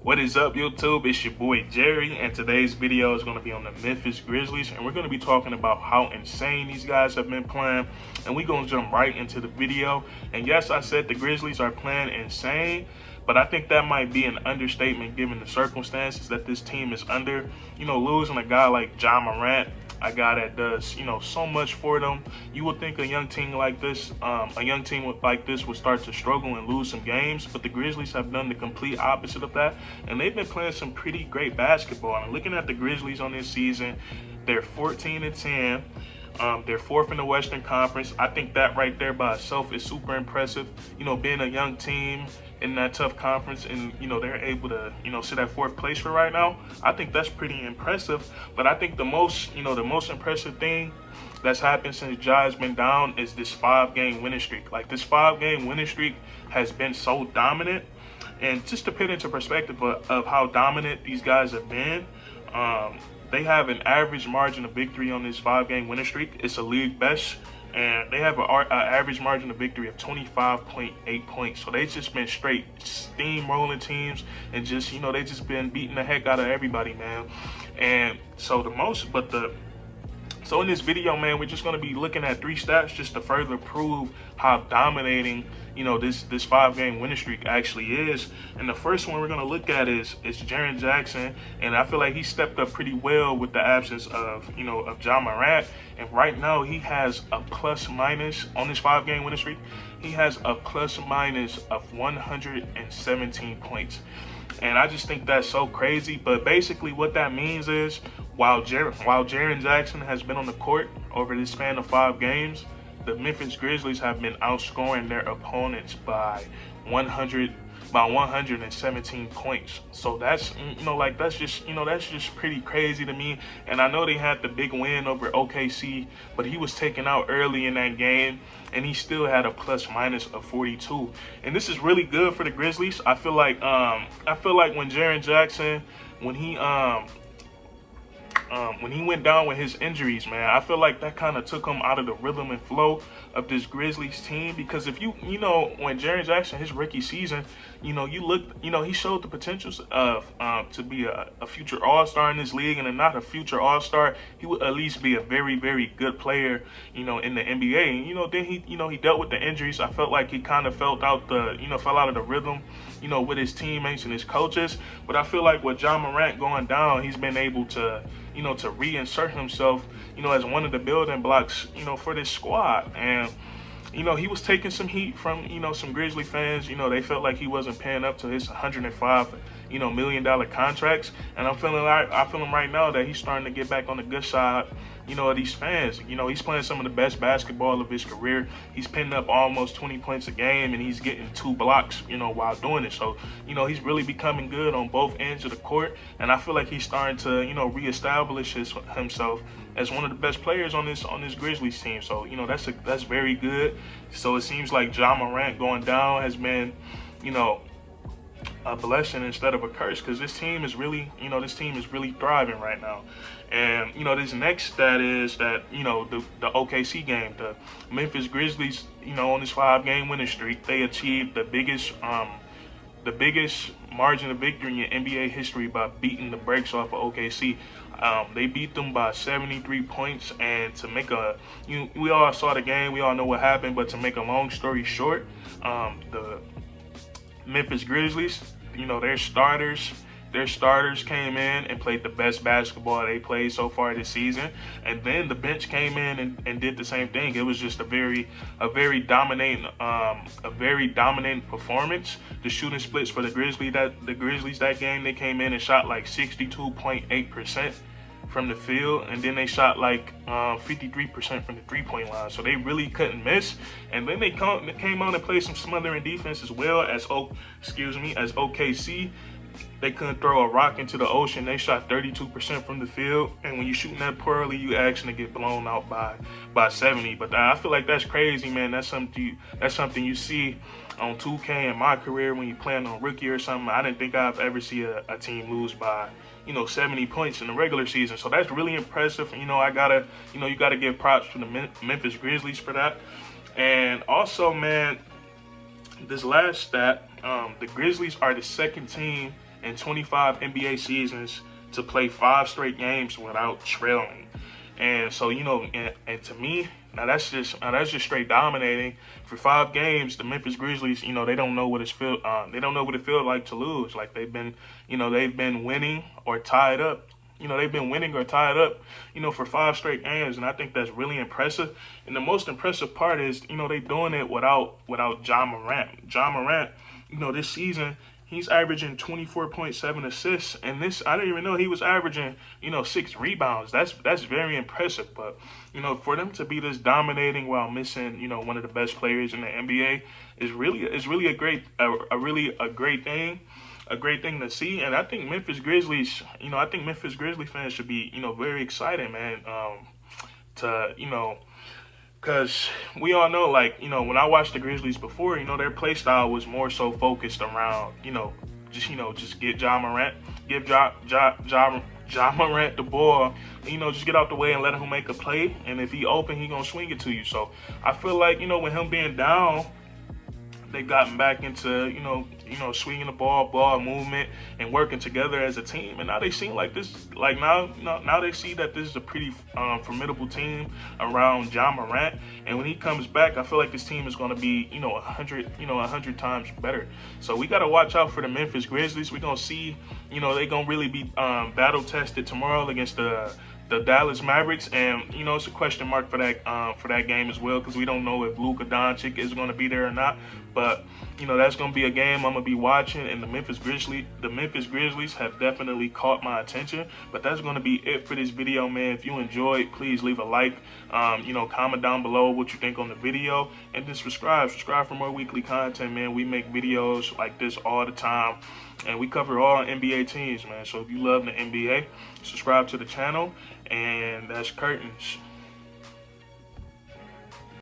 What is up, YouTube? It's your boy Jerry, and today's video is going to be on the Memphis Grizzlies, and we're going to be talking about how insane these guys have been playing, and we're going to jump right into the video. And yes, I said the Grizzlies are playing insane, but I think that might be an understatement given the circumstances that this team is under. You know, losing a guy like Ja Morant, a guy that does, so much for them. You would think a young team like this would start to struggle and lose some games, but the Grizzlies have done the complete opposite of that, and they've been playing some pretty great basketball. And looking at the Grizzlies on this season, they're 14-10. They're fourth in the Western Conference. I think that right there by itself is super impressive. Being a young team in that tough conference, and they're able to sit at fourth place for right now. I think that's pretty impressive. But I think the most impressive thing that's happened since Ja has been down is this 5-game winning streak. Like, this 5-game winning streak has been so dominant. And just to put into perspective of how dominant these guys have been, they have an average margin of victory on this 5-game winning streak. It's a league best. And they have an average margin of victory of 25.8 points. So they've just been straight steamrolling teams, and just, they just been beating the heck out of everybody, man. And so so in this video, man, we're just going to be looking at 3 stats just to further prove how dominating, this 5-game winning streak actually is. And the first one we're going to look at is Jaren Jackson. And I feel like he stepped up pretty well with the absence of Ja Morant. And right now he has a plus-minus on this 5-game winning streak. He has a plus-minus of 117 points. And I just think that's so crazy. But basically what that means is, while Jaren Jackson has been on the court over this span of 5 games, the Memphis Grizzlies have been outscoring their opponents by 117 points. So that's that's just pretty crazy to me. And I know they had the big win over OKC, but he was taken out early in that game, and he still had a plus-minus of 42. And this is really good for the Grizzlies. I feel like when Jaren Jackson, when he went down with his injuries, man, I feel like that kind of took him out of the rhythm and flow of this Grizzlies team. Because if when Jaren Jackson, his rookie season, he showed the potentials of to be a future All-Star in this league, and if not a future All-Star, he would at least be a very, very good player, in the NBA. And then he dealt with the injuries. I felt like he kind of fell out of the rhythm, with his teammates and his coaches. But I feel like with Ja Morant going down, he's been able to to reinsert himself, as one of the building blocks, for this squad. And, he was taking some heat from, some Grizzly fans. They felt like he wasn't paying up to his $105 million contracts. And I feel right now that he's starting to get back on the good side, of these fans. He's playing some of the best basketball of his career. He's pinning up almost 20 points a game, and he's getting 2 blocks, while doing it. So, he's really becoming good on both ends of the court. And I feel like he's starting to, reestablish himself as one of the best players on this Grizzlies team. So, that's very good. So it seems like Ja Morant going down has been, a blessing instead of a curse, because this team is really thriving right now. And this next stat is that the OKC game, the Memphis Grizzlies, on this 5-game winning streak, they achieved the biggest margin of victory in NBA history by beating the brakes off of OKC. They beat them by 73 points, and to make we all saw the game, we all know what happened, but to make a long story short, the Memphis Grizzlies, their starters came in and played the best basketball they played so far this season. And then the bench came in and did the same thing. It was just a very dominating performance. The shooting splits for the Grizzlies that game, they came in and shot like 62.8% from the field, and then they shot like 53% from the 3-point line. So they really couldn't miss. And then they came on and played some smothering defense as well as OKC. They couldn't throw a rock into the ocean. They shot 32% from the field. And when you're shooting that poorly, you actually get blown out by 70. But I feel like that's crazy, man. That's something you see on 2K in my career when you're playing on rookie or something. I didn't think I'd ever see a team lose by 70 points in the regular season. So that's really impressive. You gotta give props to the Memphis Grizzlies for that. And also, man, this last stat, the Grizzlies are the second team in 25 NBA seasons to play 5 straight games without trailing. And so, you know, and to me, now that's just straight dominating. For 5 games, the Memphis Grizzlies, you know, they don't know what it feels like to lose. Like they've been winning or tied up. You know, they've been winning or tied up, you know, for 5 straight games, and I think that's really impressive. And the most impressive part is, you know, they doing it without Ja Morant. Ja Morant, you know, this season he's averaging 24.7 assists, and this I didn't even know he was averaging, you know, 6 rebounds. That's very impressive. But you know, for them to be this dominating while missing, you know, one of the best players in the NBA is really a great thing. A great thing to see, and I think Memphis Grizzlies, you know, I think Memphis Grizzly fans should be, you know, very excited, man, to, you know, because we all know, like, you know, when I watched the Grizzlies before, you know, their play style was more so focused around, just get Ja Morant, give Ja Morant the ball, and, you know, just get out the way and let him make a play, and if he open, he gonna swing it to you. So I feel like, you know, with him being down, they've gotten back into, you know, swinging the ball movement, and working together as a team. And now they seem like this, like now they see that this is a pretty formidable team around Ja Morant. And when he comes back, I feel like this team is going to be, you know, 100 times better. So we got to watch out for the Memphis Grizzlies. We're going to see, you know, they're going to really be battle tested tomorrow against the Dallas Mavericks, and you know, it's a question mark for that game as well, because we don't know if Luka Doncic is going to be there or not. But you know, that's going to be a game I'm going to be watching, and the Memphis Grizzlies have definitely caught my attention. But that's going to be it for this video, man. If you enjoyed, please leave a like, you know, comment down below what you think on the video, and then subscribe for more weekly content, man. We make videos like this all the time, and we cover all NBA teams, man. So if you love the NBA, subscribe to the channel. And that's curtains.